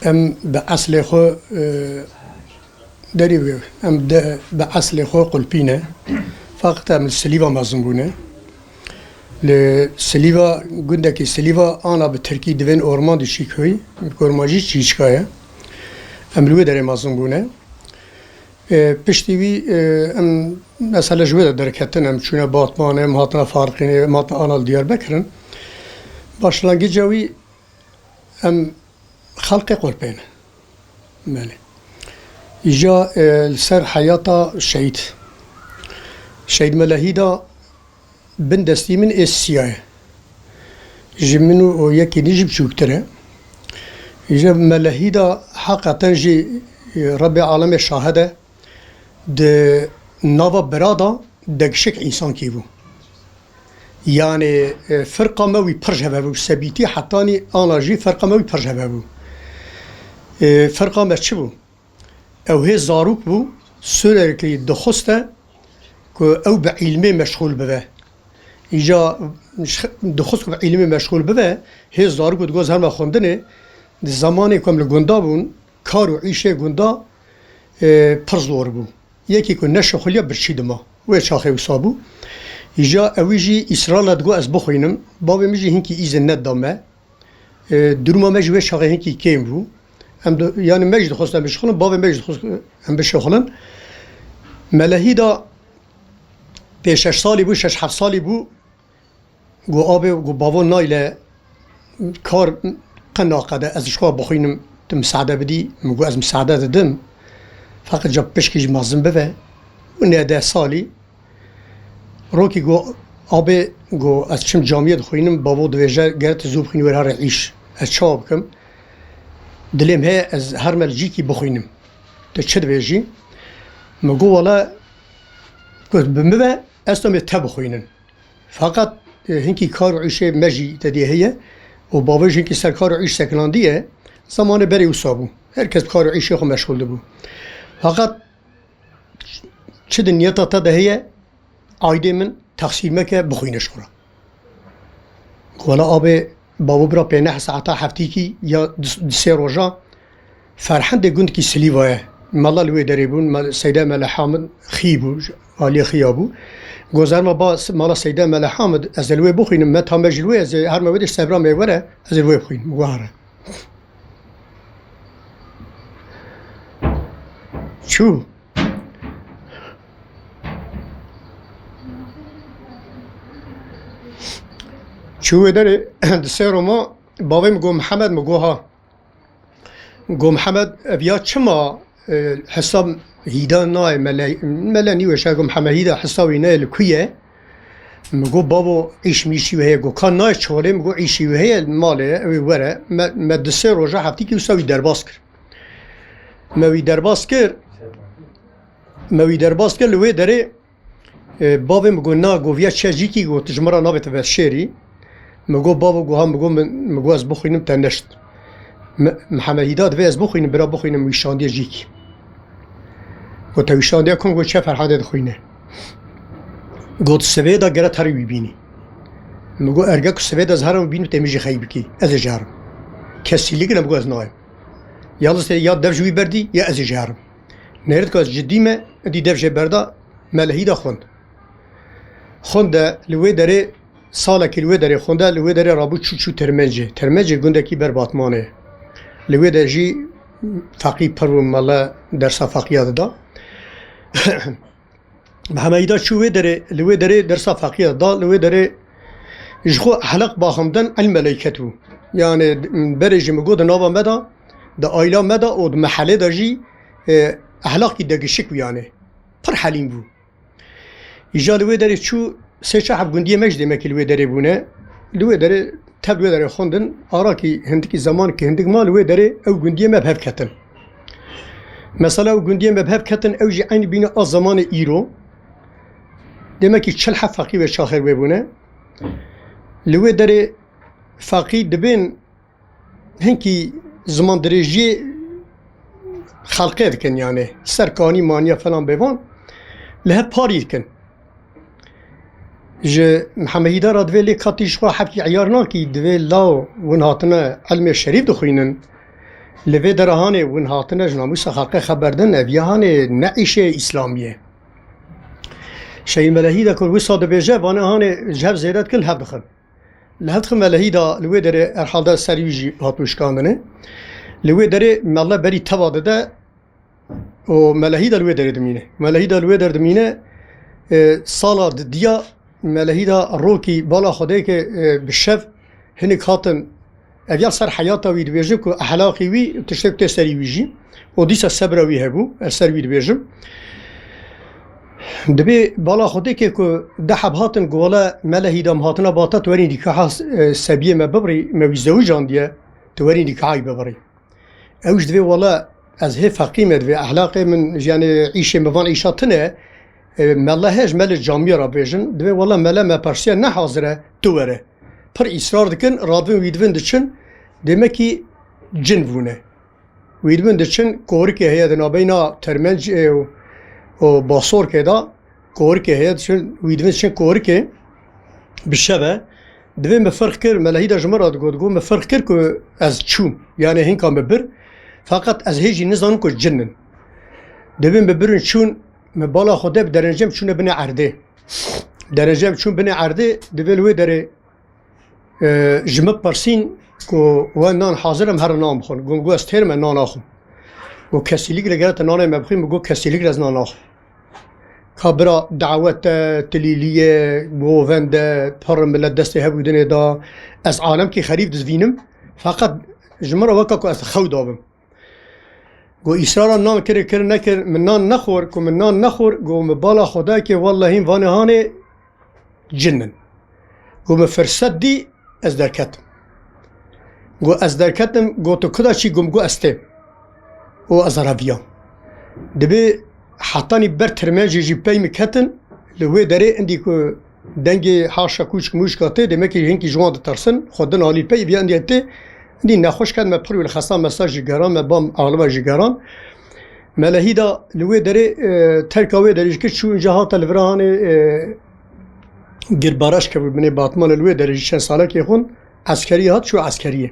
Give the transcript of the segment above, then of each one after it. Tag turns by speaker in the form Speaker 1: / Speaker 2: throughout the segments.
Speaker 1: ام بأصل خو دري ام بأصل خو قلبينه فقط ام السليفا مازنبونه لسليفا قندك سليفا أنا بالتركي دفن أورمان دي شيكوي كورماجي شيشكايا ام لوي دري مازنبونه پشتیوی ام مثلا جوید درکتن ام چونه باتمان ام هاتنا فارقینه ام هاتنا آنال دیار بکرن باشلانگی جاوی ام خلق قربین مالی ایجا سر حیاتا شهید ملهی دا بن دستی من سیاه جمنو یکی نیجب چوکتره ایجا ملهی دا حقیقتا جی رب عالم شاهده ده نوا برادا دگشک انسان کی بو یعنی فرقه موی پرجه بو سبیتی حتانی آناجی فرقه موی پرجه بو فرقه ما چی بو او هی زاروک بو سوره که دخسته که او به علمه مشغول بوه ایجا دخست که به علمه مشغول بوه هی زاروک بود گوز هم خوندنه زمانی که لگندا بون کار و عیشه گندا پرزور بو یکی که نشه خلیا برچید ما و چاخه و صابو ایجا اویجی اسرائیل دگو از بخوینم بابا میجی هنکی ایزن ندامه درما مجی و چاخه هنکی کیم بو هم یعنی مجد خواستم بشخلن بابا مجد خواستم بشخلن ملهی دا 5-6 سالی بو 6-7 سالی بو گو آبه گو بابا نایله کار قناقه از شخوا بخوینم مساعده بدی مگو از مساعده دادم فقط جاب پشکیج مازن بوه و نه سالی روکی گو آبه گو از چم جامعه دخوینم بابا دویجه گرت زوب خینی ور هر عیش از چا بکم دلیم های از هر ملجی کی بخوینم تا چه دویجی مگو والا گفت بموه از تامی تا بخوینن فقط هنکی کار و عیشه مجی تدیه هیه و باباش هنکی سر کار و عیش سکلاندیه زمان بری و صابو هرکس کار و عیشه خو مشغول بو فقط چه دنیتا تا دهیه عایده من تقسیمه که بخوینش خورا گوالا آبه بابا برا 5 ساعتا هفتی کی یا 3 روزا فرحند گند کی سلیوه مالا لوی دریبون سیده مل حامد خیبو عالی خیابو گذر ما با مالا سیده مل حامد از لوی بخوینم ما تا مجلوی از هر مودش صبرا میوره از لوی بخوین مگوهره چو داره دسته ما بابیم گو محمد مگوها گو محمد بیا چما حساب هیدا نای ملانی وشه گو محمد هیدا حسابی نای لکویه مگو بابو عیش میشی و هی گو کان نای چوره مگو عیشی و هی ماله اوی وره مدسه روژه هفتی که وساوی درباس کرد موی درباس کرد لوی داره بابی مگو نا گو ویا چه جی کی گو تجمرا نابت و شیری مگو بابا گو هم مگو از بخوینم تنشت محمد هیداد و از بخوینم برا بخوینم ویشاندی جی کی گو تا ویشاندی کن گو چه فرحاده دخوینه گو سویدا گره تری ببینی مگو ارگه که سویدا از هرم ببینم تمیجی خیلی بکی از جارم کسی لیگه نمگو از نایم یالست یا دفجوی بردی یا از جارم نهرد که از جدیمه دی دفجه بردا ملهیدا خونده لوی داره ساله که لوی داره خونده لوی داره رابو چو ترمنجه گنده کی بر باتمانه لوی داره جی فقی پرو مالا درسا فقیات دا محمدی چوی داره لوی داره درسا فقیات دا لوی داره جخو حلق باخمدن الملائکتو یعنی برجی مگو ده نابا مدا ده آیلا مدا و ده محله دا جی احلاقی دگشک یعنی پر حلیم بو ایجا لوی داره چو سه شعب گندیه مجده مکی لوی داره بونه لوی داره تب لوی داره خوندن آرا که هندکی زمان که هندک ما لوی داره او گندیه مبهب کتن مثلا او گندیه مبهب کتن او جی عین بینه از زمان ایرو دمکی 40 فقی و شاخر ببونه لوی داره فقی دبین هنکی زمان درجی خلقه دکن یعنی سرکانی مانیا فلان ببان لها پاری دکن ج محمدی دارد ولی کاتیش خو حبی عیار ناکی دوی لاو ون هاتنه علم شریف دخوینن لوی درهانه ون هاتنه جناموس حق خبردن اویهانه نعیش اسلامیه شی ملهی دا کل وسا دبیجه وانه هانه جهب زیرت کل هف دخن لهف دخن ملهی دا لوی داره ارحال دا سریویجی هاتوشکاندنه لوی داره مله بری تواده ده و ملهی دا لوی داره دمینه ملهی دا لوی داره دمینه سالا دیا ملهی دا روکی بالا خوده که بشف هنک هاتن اویال سر حیاتا وی دبیجم که احلاقی وی تشتک تسری ویجی و دیسا صبر وی هبو سر وی دبیجم دبی بالا خوده که ده حب هاتن گوالا ملهی دا مهاتنا باتا تورین دیکاها سبیه مببری موی زوجان دیه تورین دیکاهی ببری اوش دبی والا از هی فقیمه دبی احلاقی من یعنی عیشه موان عیشاتنه مله هج مل جامعه را بیجن دبی والا مله مپرسیه نه حاضره تو وره پر اصرار دکن رادون ویدون دچن دمکی جن وونه ویدون دچن کوری که هیاد نابینا ترمنج و باسور که دا کوری که هیاد دچن ویدون دچن کوری که بشبه دوی مفرق کر ملهی دا جمرات گو مفرق کر که از چوم یعنی هنکان ببر فقط از هیچی نزانم که جنن دوی ببرن چون مبالا خوده بدرنجم چونه بنه عرده درنجم چون بنه عرده دوی لوی داره جمع پرسین که و نان حاضرم هر نام بخون گو استرم نان آخم و کسیلیک لگرت نان مبخیم گو کسیلیک از نان آخم کابرا دعوت تلیلیه گووند پر ملت دسته هبودنه دا از عالم که خریف دزوینم فقط جمعه وکا که از خود دابم گو اصرارا نان کر نکر من نان نخور که من نان نخور گو مبالا خدا که والله این وانهانه جنن گو مفرصد دی از درکتم گو از درکتم گو تو کدا چی گم گو استه و از عربیان دبی حتانی بر ترمنجی جی پی مکتن لوی داره اندی که دنگی حاشا کوچک موشکاته دمکی هنکی جوان ترسن خودن حالی پی بیا اندی هته اندی نخوش کن ما پروی الخصام مساج جگران ما بام اغلب جگران ملهی دا لوی داره ترکاوی داره که چون جهات الوران گربارش که بنی باتمان لوی داره چند ساله که خون عسکری هات شو عسکریه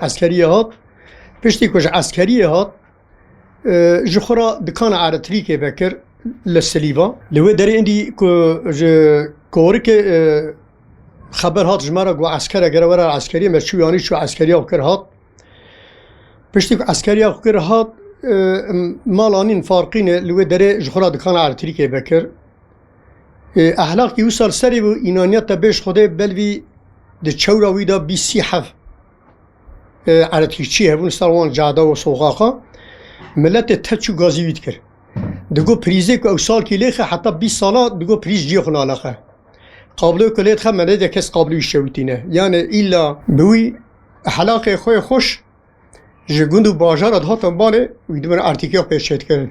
Speaker 1: عسکریه هات پشتی کش عسکریه هات جخورا دکان عرطری که بکر لسلیوا لوی داره اندی که کوری که خبر هات جمعه گو عسکره گره ورا عسکریه مشو یعنی شو عسکریه بکر هات پشتی که عسکریه بکر هات مالانین فارقینه لوی داره جخورا دکان عرطری که بکر احلاق یو سال سری و اینانیت تا بیش خوده بلوی ده چورا ویدا بی سی حف عرطیچی هفون سالوان جاده و سوغاقا ملت تچو گازی وید کر دگو پریزه که او سال که لیخه حتی 20 سالا دگو پریز جیه خونه آلاخه قابلو که لیت خب ملت کس قابلوی شویتینه یعنی ایلا بوی احلاق خوی خوش جگوند و باجار ادهاتن بانه ویدوان ارتیکیا پیشت کرن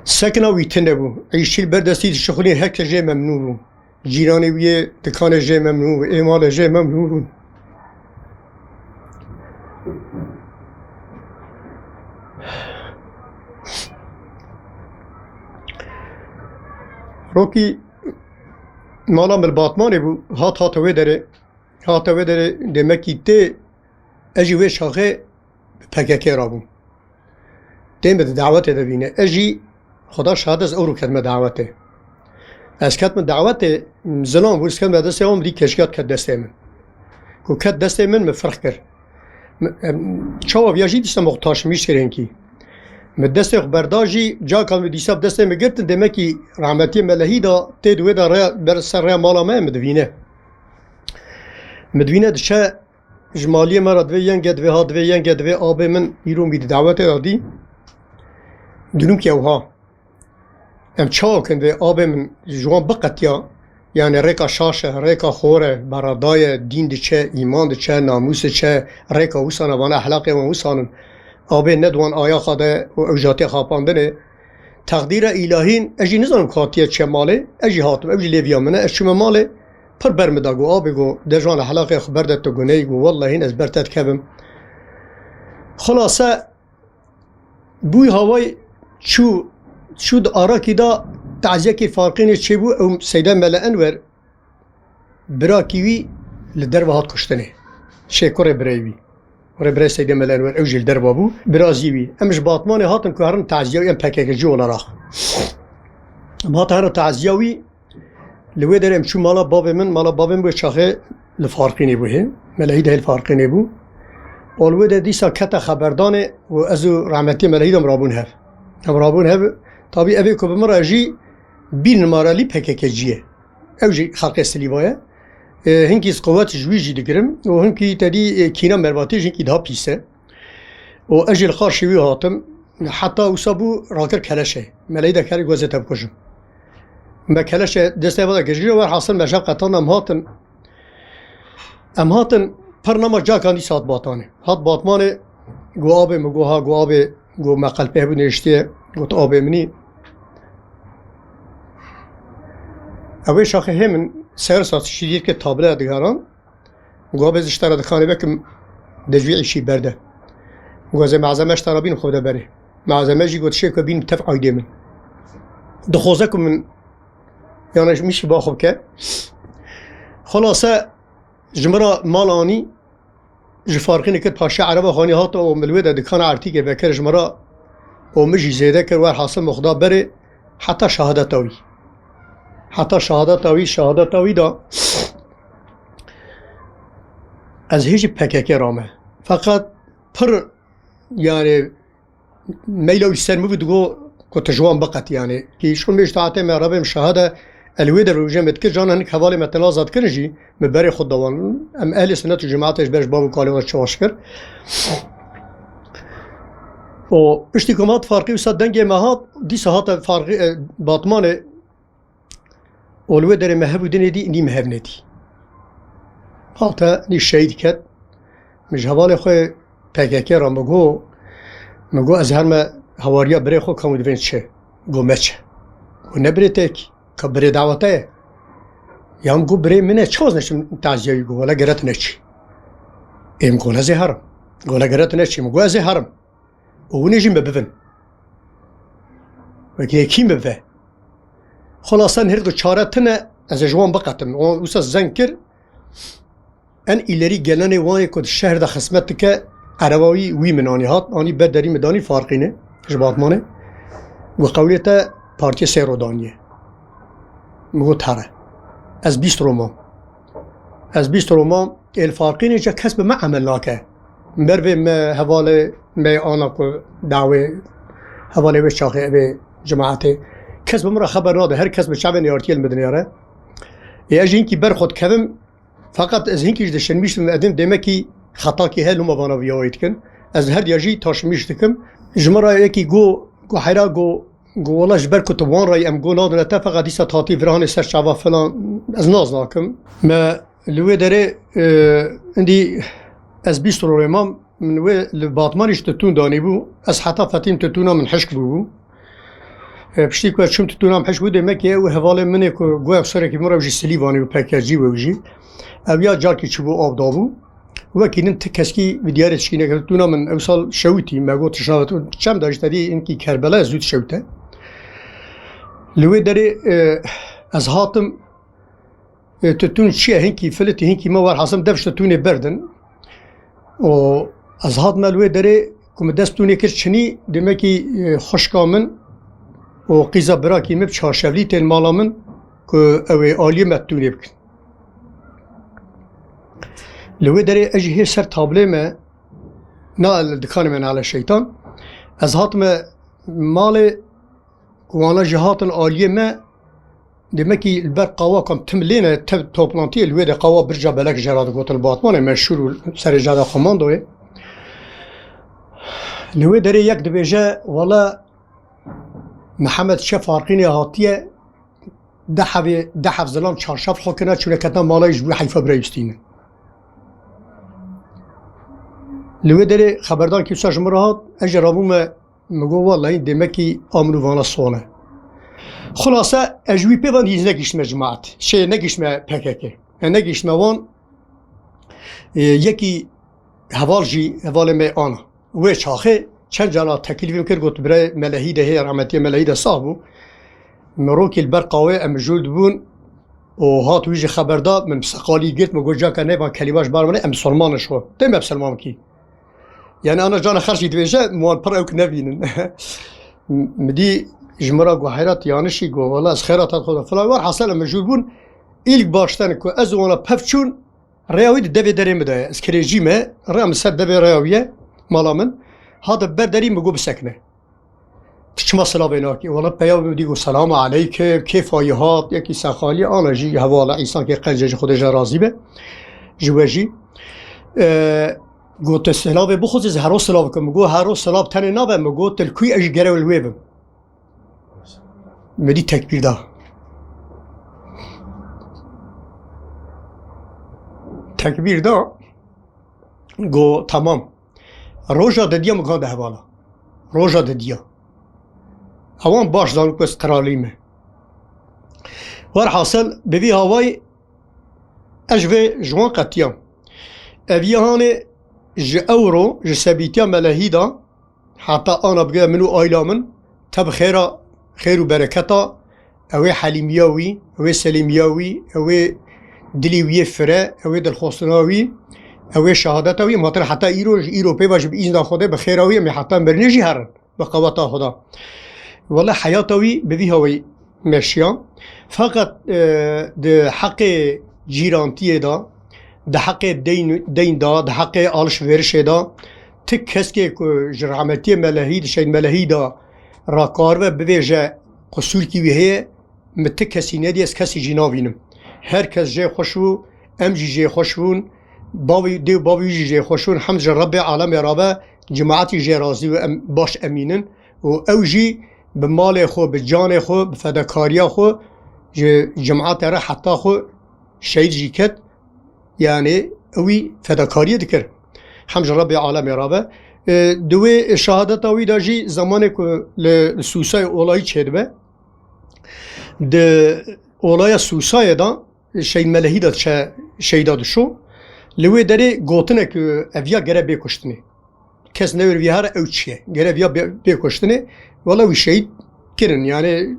Speaker 1: سکنا ویتنه بو عیشیل بردستی شخونی هک جه ممنوع بو جیرانی ویه دکان جه ممنوع ایمال جه ممنوع بو روکی مالا ملباتمانه بو هاتوه داره دمکی ته اجی وی شاخه پککه را بو دیم به دعوت دبینه اجی خدا شاهد از او رو کدم دعوته از کدم دعوته زنان بود کدم دسته هم دی کشکات کد دسته من که کد دسته من مفرق کرد چاو بیاجی دیسته مختاش میش کرن کی من دسته برداجی جا کام دیساب دسته مگرت دمکی رحمتی ملهی دا تدوی دا بر سر ریا مالا ما مدوینه دشه جمالی مرا دوی ینگ دوی آب من ایرون بید دعوت دادی دونم که اوها ام چاو کنده آب من جوان بقتیا یعنی ریکا شاشه ریکا خوره برادای دین دچه ایمان دچه ناموس دچه ریکا وسانه وانه احلاقی و وسانن آب ندوان آیا خواده و اوجاتی خواپاندنه تقدیر الهین اجی نزانم کاتیه چه ماله اجی هاتم اجی لیویا منه اشچم ماله پر برمدا گو آب گو دجوان احلاقی خبر داد تو گنه گو والله این از برتت کبم خلاصه بوی هوای چو آراکی دا تعزیه که فارقین چه بو او سیده ملا انور برا کیوی لدر و هات کشتنه شکر برایوی وره برای سیده ملانوان او جل در بابو برازیوی امش باطمان هاتن که هرن تعزیوی ام پکک جو لراخ ام هات هرن تعزیوی لوی درم شو مالا بابم بو چاخه لفارقینی بو هم ملهی ده الفارقینی بو اولوی ده دیسا کتا خبردانه و ازو رحمتی ملهی دم رابون هف طبی اوی که بمرا جی بین نمارالی پکک جیه او جی خلق سلیوایه هنگی از قوات جوی جی دگرم و هنگی تدی کینا مرواتی هنگی ده پیسه و اجل خارشوی هاتم حتی اوسابو راکر کلشه ملهی ده کاری گوزه تب کشم ما کلشه دسته ودا گجری و حاصل مشاب قطان ام هاتن پر نما جا کاندی سات باتانه هات باتمانه گو آبه مگوها گو آبه گو مقل په نشته گو تو آبه منی اوه شاخه همین سر سات شدید که تابله دگران گو آبه زشتر دخانه بکم دجوی عشی برده گو از معظمه اشترا بین خوده بره معظمه جی گو تشه که بین تف عایده من دخوزه که من یعنی میشه با خوب که خلاصه جمرا مالانی جفارقینی که پاشه عربه خانی هات و ملوی ده دکان عرتی که بکر جمرا و مجی زیده کر و حاصل مخدا بره حتی شهادتاوی دا از هیچ پککی رامه فقط پر یعنی میلوی سرمو بدگو که تجوان بقت یعنی که شون بیشتاعته مرابم شهاده الوی در روزه متکر جان هنگ حوالی متنازات کنجی مبری خود دوان ام اهل سنت و جماعتش برش بابو کالی و چواش کر و اشتکامات فارقی و صد دنگی مهات دی ساعت فارقی باطمان الوی در مهبو دینی دی نی مهب ندی حالا نی شهید کد مش حوالی خوی پککی را مگو از هرم هواریا بری خود کامود وین چه گو مچه گو نبری تک که بری دعوته یا گو بری منه چوز نشم تعزیهی گو ولا گرت نچی ایم گو لازه هرم گو لا گرت نچی مگو ازه هرم او نجیم ببین وکی کیم ببین خلاصا هرگو چارتنه از جوان بقتم و وسا زنکر ان ایلری گلنه وانی کد شهر دا خدمت که عرباوی وی منانی هات آنی بدری مدانی فارقینه جباتمانه و قولیتا پارتی سیرودانیه مگو تره از 20 رومان الفارقینه جا کس به ما عمل ناکه مروی ما حواله ما آنا که دعوه حواله به شاخه به جماعته کس به مرا خبر ناده هر کس به شعب نیارتی المدنیاره از اینکی برخود کدم فقط از اینکیش دشن میشتم ادم دمکی خطا کی هلو ما وانا بیایید کن از هر دیجی تاش میشتکم جمرا یکی گو حیرا گو والله جبر كنت وان راي ام قول هذا اتفق ديسا تعطي فرهاني سر شعبا فلان از ناز ناكم ما لوي داري عندي از 20 روما من وي الباطمانيش تتون داني بو از حتى فاتيم تتونا من حشك بو بشتي كو شم تتونا من حشك بو دمكي و حواله مني كو گويا سركي مرا جي سليفاني و باكاجي وجي ابيا جاركي چبو اب دابو وكينن تكسكي بديار تشكينه تتونا من اوصل شوتي ما قلت شنو كم داشتدي انكي كربلاء زود شوته لوی داره از هاتم تتون چیه هنگی فلتی هنگی ما ور حسم دفش تتونه بردن و از هات ما لوی داره کم دستونه کرد چنی دمکی خوشکامن و قیزا براکی مب چارشولی تل مالامن که اوی آلی متونه بکن لوی داره اجهی سر تابله ما نه دکان من على شیطان از هاتم مال وانا جهاتن عالیه ما دمکی البر قوا کم تملینه توپلانتی الوی قوا برجا بلک جراد گوت الباطمان مشهور سر جاده خماندوه الوی داره یک دبیجه والا محمد شف فارقینی هاتیه ده حفظلان چارشف خوکنه چونه کتنا مالای جوی حیفه برایستینه الوی داره خبردار که بسا جمعه هات اجرابوم مگو والله این دمکی آمنو وانا صونه خلاصه اجوی پیوان هیچ نگیشم جماعت شی نگیشم پککه نگیشم وان یکی حوال می آنا و چاخه چند جانا تکلیفیم کرد گفت برای ملهی ده رحمتی ملهی ده صاحبو مروکی البرقاوه ام جولد بون و هات ویج خبردار من سقالی گرت مگو جا که نیبان کلیواش بارمانه ام سلمانش خود دیم اب سلمان کی يعني أنا جانا خرجي دبيجة موان برأوك نبينن مدي جمرا قو حيرات يانشي قو والله از خيرات هاد فلان وار حصل لما جوبون إلك باشتن كو أزو وانا بفچون رياوي دبي داري مدايا اسكريجي ما ريام سد دبي رياوية مالا من هذا برداري مقو بسكنه تشما سلام بيناكي والله بياوي مدي قو سلام عليك كيف هايهات يكي سخالي أنا جي هوالا إنسان كي قنجة خودش رازي به جواجي قلت السلام بخص هارو سلام كم قو هارو سلام تاني نابه مقو تلكوي اش جرو الويبم مدي تكبير ده تكبير ده قو تمام روجا دديا مكان ده حوالا روجا دديا اوان باش دانو كس تراليمه وار حاصل ببي هواي اجوه جوان قتيام اویهانه ج اورو ج سبیتیا ملهیدا حتی آن بگه منو آیلامن تب خیرا خیر و برکتا اوی حلیمیاوی اوی سلیمیاوی اوی دلیوی فره اوی دلخواستناوی اوی شهادتاوی ماتر حتی ایرو پیواش به ایزنا خوده بخیراوی می حتی برنجی هرن بقوتا خدا والله حیاتاوی بدی هوی مشیان فقط ده حق جیرانتیه دا ده حق دین دا ده حق آلش ورشه دا تک کس که جرعمتی ملهی شاید ملهی دا راکار و بویجه قصور کی ویه متک کسی ندی از کسی جنابینم هر کس جه خوشو ام جه خوشون باوی جه خوشون حمد رب عالم رابه جماعتی جه رازی و باش امینن و او جی به مال خو به جان خو به فداکاریا خو جماعت را حتی خو شهید جی کد يعني اوي فداكاريه دكر حمد رب العالمين رابه دوي شهادت اوي داجي زمانك لسوساي اولاي چهدبه د اولاي سوساي دا شي ملهي دا شهيدا دشو لوي دري گوتنك افيا گره بكشتني كس نور ويهار او چيه گره افيا بكشتني والله وي شهيد كرن يعني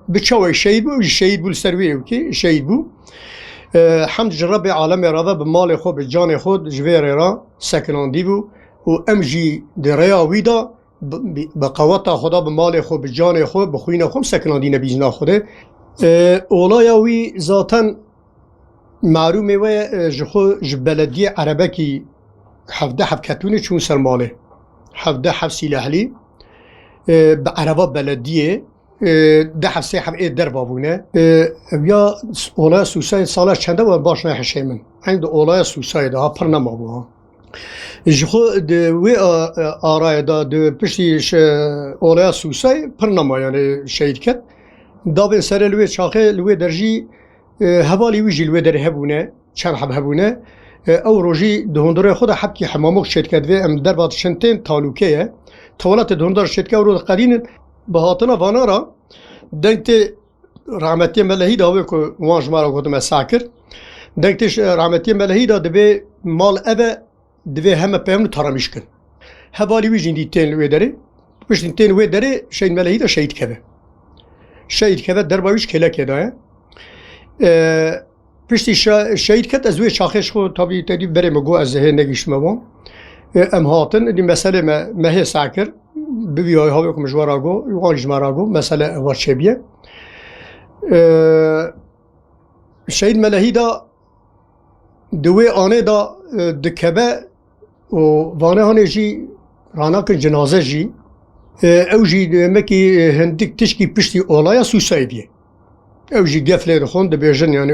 Speaker 1: بچاوي شهيد بو شهيد بو سروي اوكي شهيد بو حمد رب العالمين رضا بمال خود بجان خود جویر را سکناندی بو و امجی دریا ویدا بقوات خدا بمال خود بجان خود بخوین خود سکناندی نبیزنا خوده اولایا وی ذاتن معلومه و بلدی عربه کی 17 کتونه چون سرماله 17 سلاحلی به عربه بلدیه ده حفظه حفظه در بابونه یا اولای سوسای ساله چنده و باش نه حشیمن عند اولای سوسای ده پر نمابو جخو ده و آرای ده ده پشتیش اولای سوسای پر نما یعنی شهید کد دابن سر لوی چاقه لوی درجی هوالی ویجی لوی در هبونه چند حب هبونه او روجی دهندره خود حب کی حمامک شهید کد و ام در باد شنتین تالوکه طولت دهندر شهید کد رو قدین بهاتنا وانارا دنگت رحمتی ملهی دا وی که وانج مارا گفتم ساکر دنگتش رحمتی ملهی دا دبی مال اوه دبی همه پیمنو ترامیش کن هوالی وی جندی تین وی داره پشتین تین وی داره شهید ملهی دا شهید کبه شهید کبه درباویش کلا کداه پشتی شهید کد از وی شاخش خود طبیعی تدی بره مگو از ذهن نگیشت مبام ام هاتن دی مسئله مهی ساکر ببیای هاوی که مجوراگو یوانج مراگو مسئله وارچبیه شهید ملهی دا دوی آنه دا دکبه و وانه هانه جی رانا کن جنازه جی او جی مکی هندک تشکی پشتی اولایا سوسای بیه او جی گفله رخون دبیجن یعنی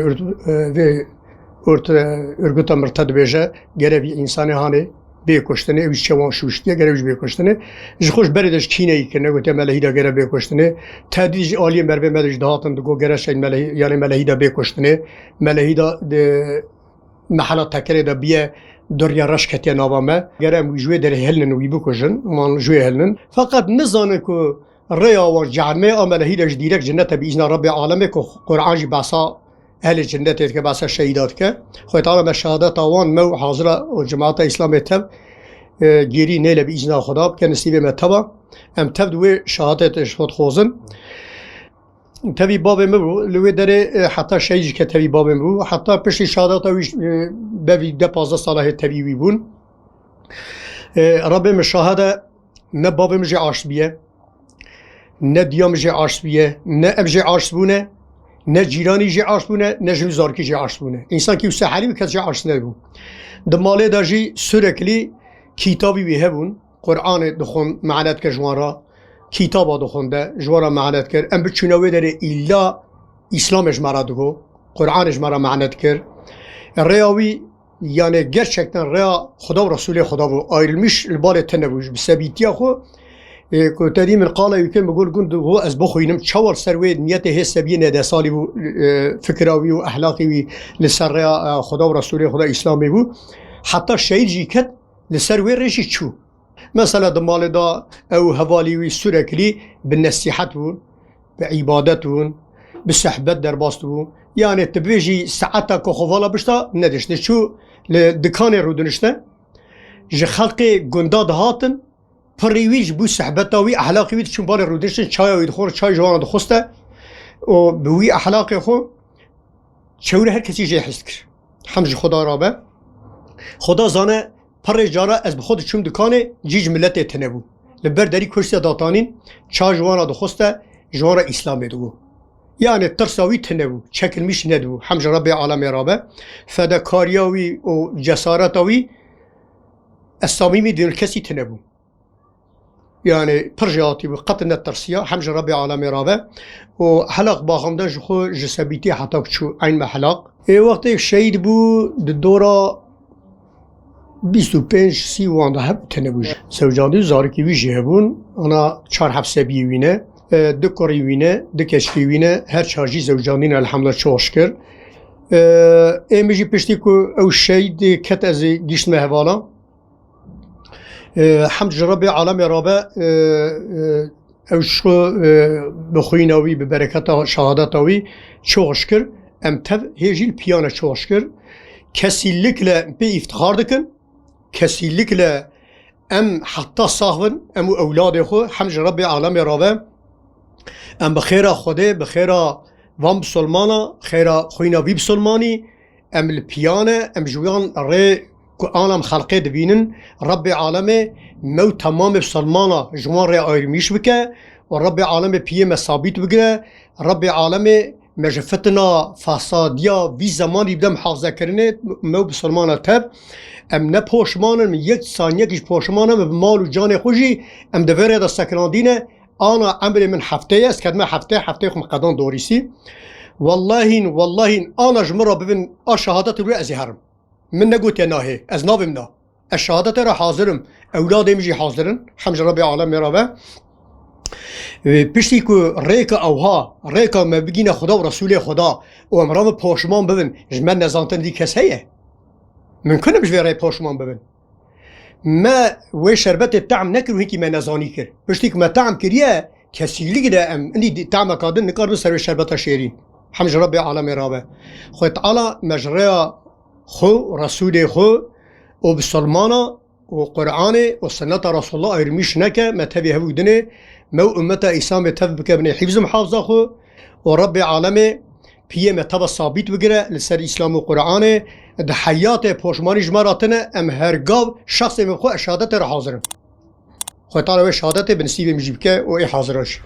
Speaker 1: ارگوتا مرتد بیجه گره انسانی هانه بیکشتنه اویش چوان شوشتیه گره اویش بیکشتنه جخوش بردش کینه ای کنه گوته ملهی دا گره بیکشتنه تهدیدش آلی مربه مدش دهاتن دگو گره شاید ملهی یعنی ملهی دا بیکشتنه ملهی دا محلات تکره دا بیه دریا رشکتی نوامه گره جوی در هلنن وی بکشن من جوی هلنن فقط نزانه که ریا و جعمه ملهی داش دیرک جنت بإذن رب العالمین که قرآن جی بحثا اهل جنت که بحثا شهیدات که خواهی تعالی مشاهدات آوان مو حاضره و جماعت اسلام تب گیری نیله بإذن خدا که نصیب متبا ام تب دوی شهادتش خود خوزن تبي بابي مبو لو داره حتى شيء كتبي بابي مبو حتى بشي شهادات ويش بفي ده 15 ساله تبي ويبون ربي مشاهدة نه بابي مجي عاشت بيه نه ديا مجي عاشت بيه نه أبجي عاشت بونه نه جيراني جي عاشت بونه نه جوزاركي جي عاشت بونه إنسان كي وسحالي بكت جي عاشت نبو دمالي دا جي سوركلي كتابي بيهبون قرآن دخون معنات كجوارا كتابا دخون دا جوارا معنات كر أم بچونوه داره إلا إسلام اجمارا دگو قرآن اجمارا معنات كر الرياوي يعني gerçekten ريا خدا و رسول خدا بو ayrılmış البال تنبوش بسبيتيا خو كتادي من قال يمكن بقول قند هو از بخوينم تشاور سروي نيته هي سبينه ده صالي بو فكراوي واخلاقي لسر ريا خدا و رسول خدا اسلامي بو حتى شهيد جيكت لسروي ريشي تشو مثلا دمال دا او هوالي سوركلي بالنصيحت بو بعبادت بو بالصحبت در باست بو يعني تبيجي ساعتها كخوالا بشتا ندش نشو لدكان رودنشته جي خلقي گنداد هاتن پریویج بو صحبتاوی اخلاقی وید چون بار رودنشتن چای وید خور چای جوان دخسته و بوی اخلاقی خو چوره هر کسی جه حس کر حمج خدا رابه خدا زانه پر جارا از بخود چون دکانه جیج ملت تنبو لبر داری کرسی داتانین چای جوان دخسته جوان اسلام دو يعني الترساوي تنبو شكل مش ندو حمج ربي عالم رابه فدكارياوي و جسارتاوي الصميمي دين الكسي تنبو يعني برجاتي بقتل الترسية حمج ربي عالم رابه و حلق باخمده جخو جسابيتي حتى بشو عين ما حلق وقت الشهيد بو الدورة 25 سی وانده هب تنبو سوجاندو زاركي ويجي هبون انا 4 سبي وينه دو کوری وینه دو کشکی وینه هر چارجی زوجانین الحمدلله چوشکر امیجی پشتی کو او شهید کت از گیشت مهوالا حمد رب عالم رابع او شو بخویناوی به برکت شهادتاوی چوشکر ام تف هیجیل پیانه چوشکر کسیلک ل بی افتخار دکن کسیلک ل ام حتی صاحبن ام اولاد خو حمد رب عالم رابع ام بخيرا خده بخيرا وام بسلمانا خيرا خوينا بي بسلماني ام البيانة ام جويان ري عالم خلقه دبينن رب عالمي مو تمام بسلمانا جوان ري ايرميش بكه ورب عالمي بيه مسابيت بكه رب عالمي مجفتنا فساديا في زماني بدم حافظه كرنه مو بسلمانا تب ام نه پوشمانن من یک ثانیه کش پوشمانم به مال و جان خوشی ام دوره دا سکراندینه أنا عمري من حفتة است كدما حفتة خم قدان دوريسي والله أنا جمرة ببن الشهادة روي أزهرم من نقول يناهي از نابمنا الشهادة را حاضرم أولادي مجي حاضرن حمد ربي عالم رابع پشتی که ریکا اوها ریکا ما بگینه خدا و رسول خدا و امرام پاشمان ببن جمن نزانتن دی کس هیه من کنم جوی ری پاشمان ببن ما و شربت الطعم نكر هيك ما نزاني كر بشتيك ما طعم كريه كسيلي كده ام اني طعم كادن نكر بسر شربت شيرين حمد ربي عالم رابع خو تعالى مجرى خو رسول خو وبسلمانا وقرآن وسنة رسول الله ارميش نكا ما تبي هودنه مو امتا اسام تبك ابن حفظ محافظه خو وربي عالمه پیه متابا ثابت بگیره لسر اسلام و قرآن ده حیات پشمانی جمراتنه ام هرگاو شخص مخو شهادت را حاضرم خو تعالی شهادت بنصیب مجیب که و ای حاضرش